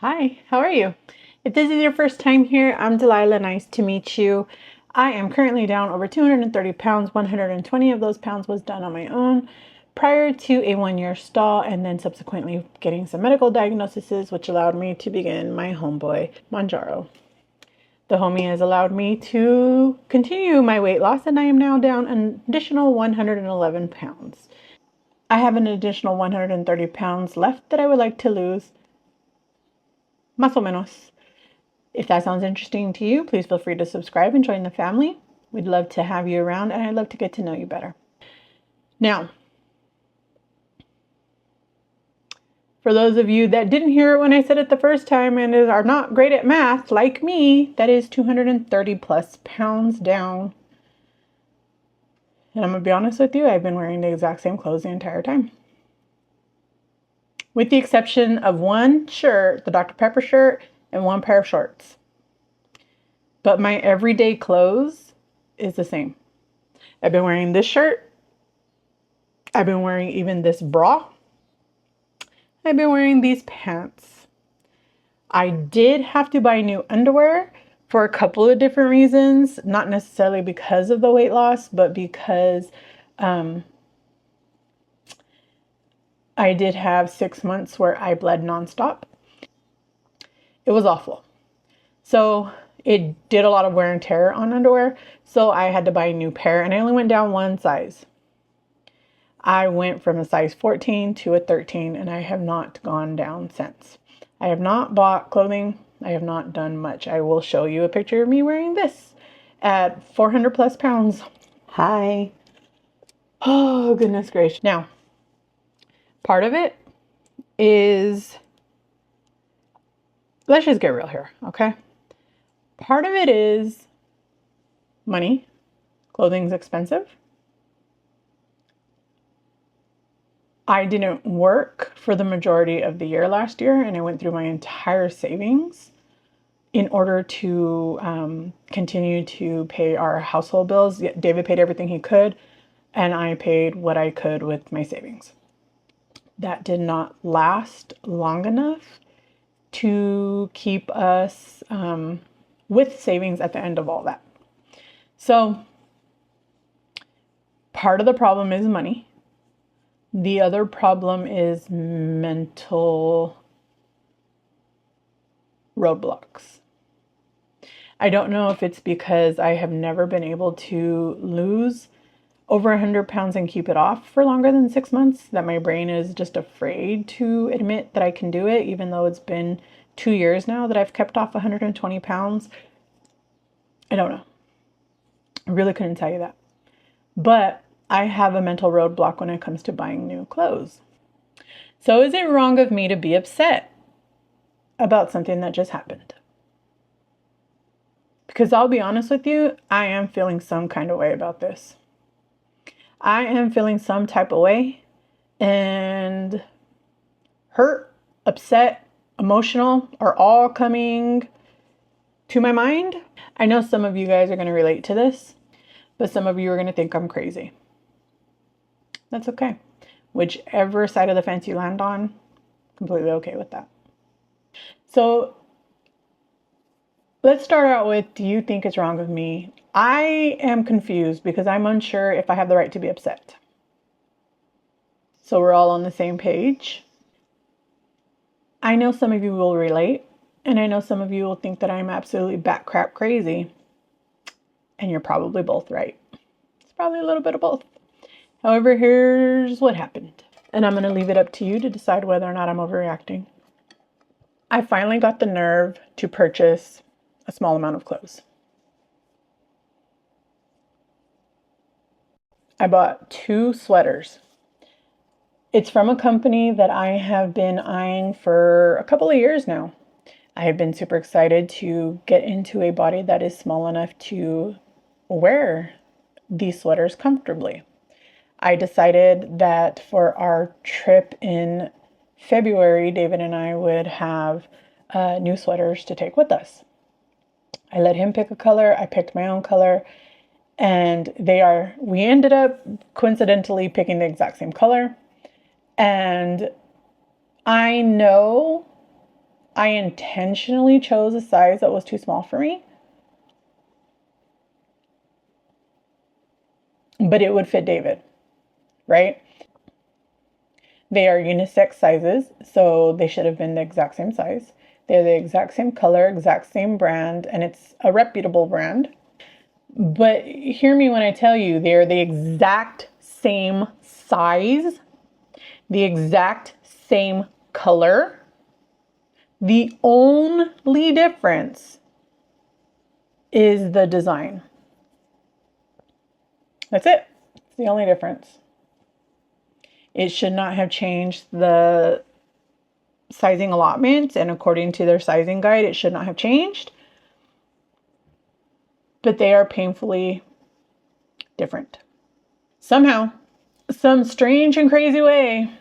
Hi, how are you? If this is your first time here, I'm Delilah. Nice to meet you. I am currently down over 230 pounds. 120 of those pounds was done on my own prior to a 1-year stall and then subsequently getting some medical diagnoses, which allowed me to begin my homeboy, Mounjaro. The homie has allowed me to continue my weight loss, and I am now down an additional 111 pounds. I have an additional 130 pounds left that I would like to lose, más o menos. If that sounds interesting to you, please feel free to subscribe and join the family. We'd love to have you around, and I'd love to get to know you better. Now, for those of you that didn't hear it when I said it the first time and are not great at math, like me, that is 230 plus pounds down. And I'm going to be honest with you, I've been wearing the exact same clothes the entire time. With the exception of one shirt, the Dr. Pepper shirt, and one pair of shorts. But my everyday clothes is the same. I've been wearing this shirt. I've been wearing even this bra. I've been wearing these pants. I did have to buy new underwear for a couple of different reasons. Not necessarily because of the weight loss, but because I did have 6 months where I bled nonstop. It was awful. So it did a lot of wear and tear on underwear. So I had to buy a new pair, and I only went down one size. I went from a size 14 to a 13, and I have not gone down since. I have not bought clothing. I have not done much. I will show you a picture of me wearing this at 400 plus pounds. Hi. Oh, goodness gracious. Now, part of it is, let's just get real here, okay? Part of it is money. Clothing's expensive. I didn't work for the majority of the year last year, and I went through my entire savings in order to continue to pay our household bills. David paid everything he could, and I paid what I could with my savings. That did not last long enough to keep us with savings at the end of all that. So part of the problem is money. The other problem is mental roadblocks. I don't know if it's because I have never been able to lose over 100 pounds and keep it off for longer than 6 months, that my brain is just afraid to admit that I can do it, even though it's been 2 years now that I've kept off 120 pounds. I don't know. I really couldn't tell you that. But I have a mental roadblock when it comes to buying new clothes. So is it wrong of me to be upset about something that just happened? Because I'll be honest with you, I am feeling some kind of way about this. I am feeling some type of way, and hurt, upset, emotional are all coming to my mind. I know some of you guys are going to relate to this, but some of you are going to think I'm crazy. That's okay. Whichever side of the fence you land on, completely okay with that. So let's start out with, do you think it's wrong of me? I am confused because I'm unsure if I have the right to be upset. So we're all on the same page. I know some of you will relate, and I know some of you will think that I'm absolutely bat crap crazy. And you're probably both right. It's probably a little bit of both. However, here's what happened. And I'm going to leave it up to you to decide whether or not I'm overreacting. I finally got the nerve to purchase a small amount of clothes. I bought 2 sweaters. It's from a company that I have been eyeing for a couple of years now. I have been super excited to get into a body that is small enough to wear these sweaters comfortably. I decided that for our trip in February, David and I would have new sweaters to take with us. I let him pick a color. I picked my own color, and we ended up coincidentally picking the exact same color. And I know I intentionally chose a size that was too small for me, but it would fit David, right? They are unisex sizes, so they should have been the exact same size. They're the exact same color, exact same brand, and it's a reputable brand. But hear me when I tell you, they're the exact same size, the exact same color. The only difference is the design. That's it. It's the only difference. It should not have changed the sizing allotment, and according to their sizing guide, it should not have changed. But they are painfully different. Somehow, some strange and crazy way,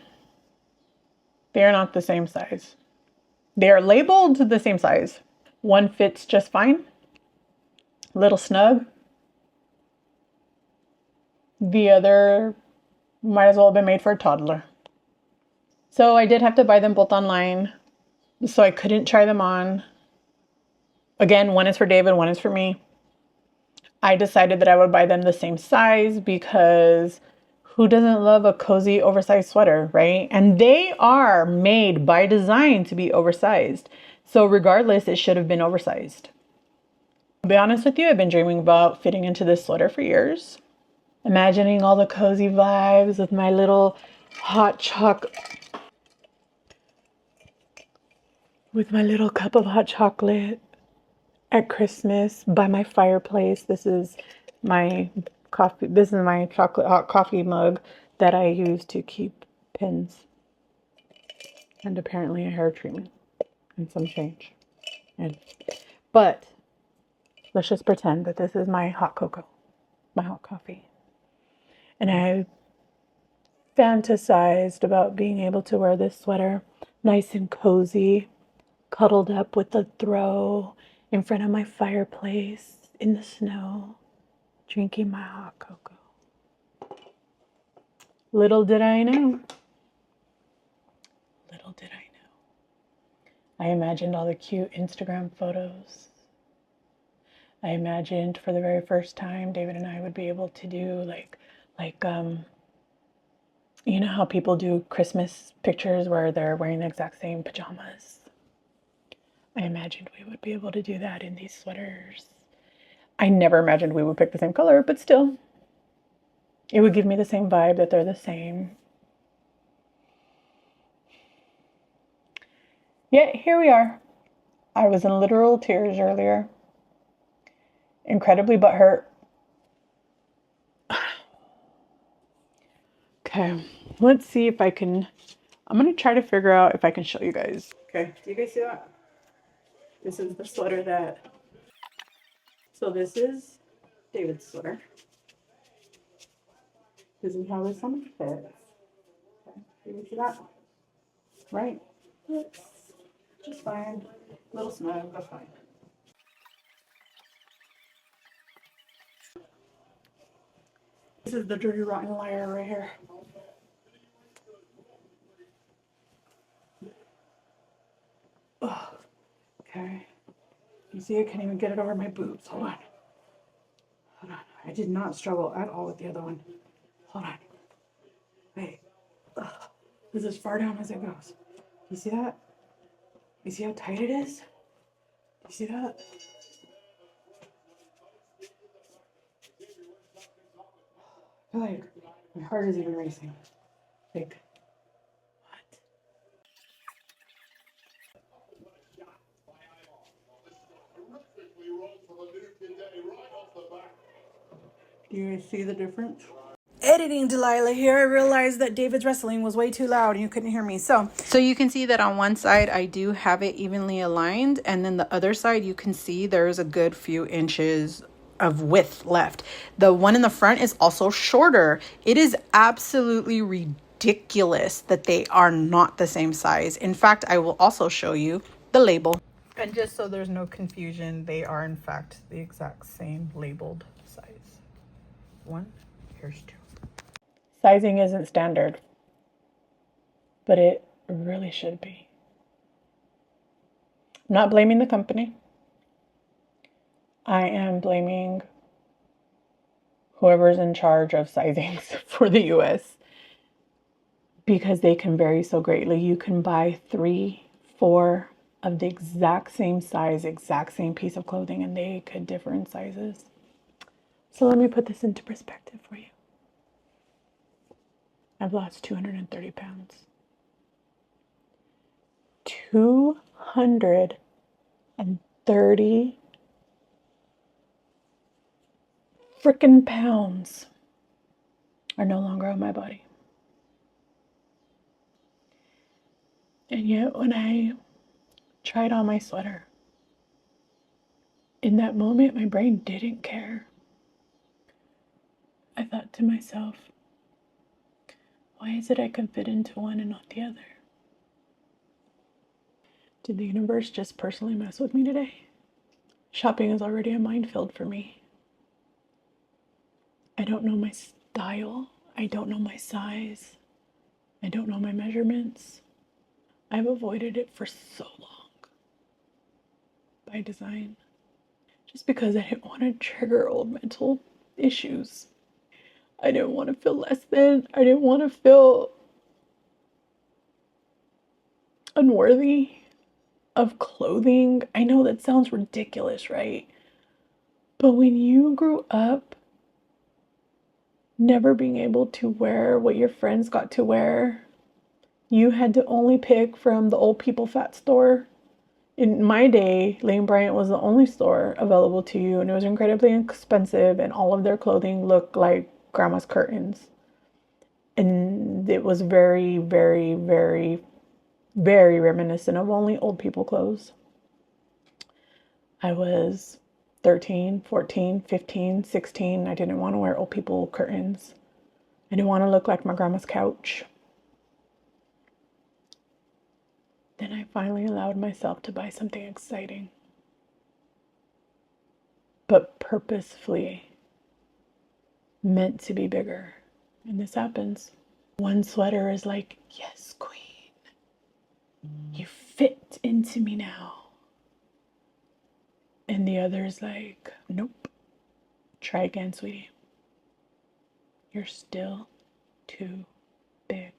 they are not the same size. They are labeled the same size. One fits just fine, a little snug. The other might as well have been made for a toddler. So I did have to buy them both online, so I couldn't try them on. Again, one is for David, one is for me. I decided that I would buy them the same size because who doesn't love a cozy oversized sweater, right? And they are made by design to be oversized. So regardless, it should have been oversized. To be honest with you, I've been dreaming about fitting into this sweater for years. Imagining all the cozy vibes with my little hot chocolate, with my little cup of hot chocolate at Christmas by my fireplace. This is my coffee. This is my chocolate hot coffee mug that I use to keep pins and apparently a hair treatment and some change. But let's just pretend that this is my hot cocoa, my hot coffee. And I fantasized about being able to wear this sweater nice and cozy, cuddled up with the throw in front of my fireplace in the snow, drinking my hot cocoa. Little did I know. Little did I know. I imagined all the cute Instagram photos. I imagined for the very first time David and I would be able to do like you know how people do Christmas pictures where they're wearing the exact same pajamas? I imagined we would be able to do that in these sweaters. I never imagined we would pick the same color, but still, it would give me the same vibe that they're the same. Yet here we are. I was in literal tears earlier. Incredibly butthurt. Okay, let's see if I can. I'm going to try to figure out if I can show you guys. Okay, do you guys see that? This is the sweater that. So this is David's sweater. This is how this one fits. Okay, do you see that? Right? It's just fine. A little snug, but fine. This is the dirty, rotten liar right here. Ugh. Okay. You see, I can't even get it over my boobs. Hold on. Hold on. I did not struggle at all with the other one. Hold on. Wait. Ugh. This is as far down as it goes. You see that? You see how tight it is? You see that? I feel like my heart is even racing. Like, what? Do you guys see the difference? Editing Delilah here, I realized that David's wrestling was way too loud and you couldn't hear me. So you can see that on one side I do have it evenly aligned, and then the other side you can see there's a good few inches of width left. The one in the front is also shorter. It is absolutely ridiculous that they are not the same size. In fact, I will also show you the label. And just so there's no confusion, they are in fact the exact same labeled size. One, here's two. Sizing isn't standard, but it really should be. I'm not blaming the company. I am blaming whoever's in charge of sizings for the US, because they can vary so greatly. You can buy 3, 4 of the exact same size, exact same piece of clothing, and they could differ in sizes. So let me put this into perspective for you. I've lost 230 pounds. 230 freaking pounds are no longer on my body. And yet when I tried on my sweater, in that moment, my brain didn't care. I thought to myself, why is it I can fit into one and not the other? Did the universe just personally mess with me today? Shopping is already a minefield for me. I don't know my style. I don't know my size. I don't know my measurements. I've avoided it for so long. By design. Just because I didn't want to trigger old mental issues. I didn't want to feel less than. I didn't want to feel unworthy of clothing. I know that sounds ridiculous, right? But when you grew up never being able to wear what your friends got to wear, you had to only pick from the old people fat store. In my day, Lane Bryant was the only store available to you, and it was incredibly expensive, and all of their clothing looked like grandma's curtains. And it was very, very, very, very reminiscent of only old people clothes. I was 13, 14, 15, 16. I didn't want to wear old people curtains. I didn't want to look like my grandma's couch. Then I finally allowed myself to buy something exciting, but purposefully meant to be bigger. And this happens. One sweater is like, yes, queen. You fit into me now. And the other is like, nope. Try again, sweetie. You're still too big.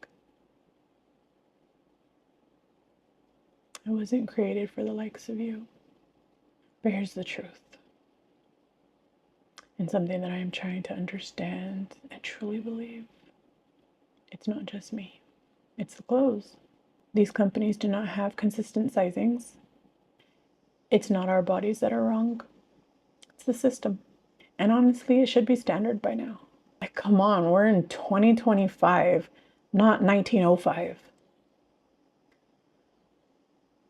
I wasn't created for the likes of you. But here's the truth. And something that I am trying to understand and truly believe. It's not just me. It's the clothes. These companies do not have consistent sizings. It's not our bodies that are wrong. It's the system. And honestly, it should be standard by now. Like, come on, we're in 2025, not 1905.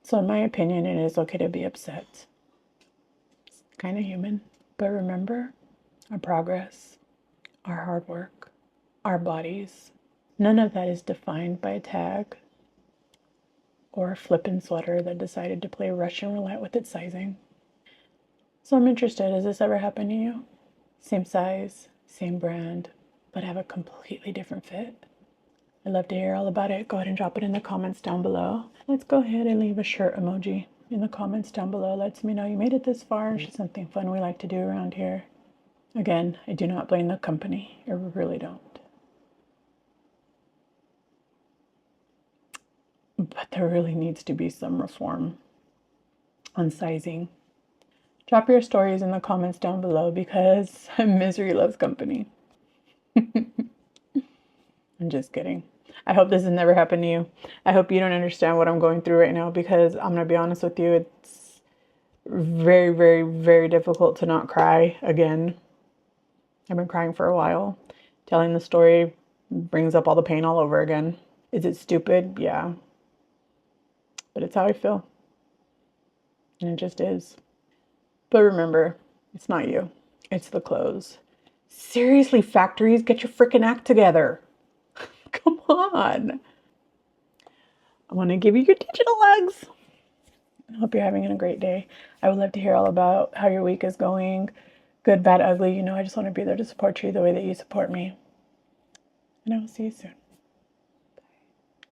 So in my opinion, it is okay to be upset. It's kind of human. But remember, our progress, our hard work, our bodies, none of that is defined by a tag or a flippin' sweater that decided to play Russian roulette with its sizing. So I'm interested, has this ever happened to you? Same size, same brand, but have a completely different fit? I'd love to hear all about it. Go ahead and drop it in the comments down below. Let's go ahead and leave a shirt emoji in the comments down below. Lets me know you made it this far. It's just something fun we like to do around here. Again, I do not blame the company. I really don't. But there really needs to be some reform on sizing. Drop your stories in the comments down below because misery loves company. I'm just kidding. I hope this has never happened to you. I hope you don't understand what I'm going through right now, because I'm going to be honest with you, it's very, very, very difficult to not cry again. I've been crying for a while. Telling the story brings up all the pain all over again. Is it stupid? Yeah. But it's how I feel. And it just is. But remember, it's not you. It's the clothes. Seriously, factories, get your freaking act together. Come on. I want to give you your digital hugs. I hope you're having a great day. I would love to hear all about how your week is going. Good, bad, ugly. You know, I just want to be there to support you the way that you support me. And I will see you soon.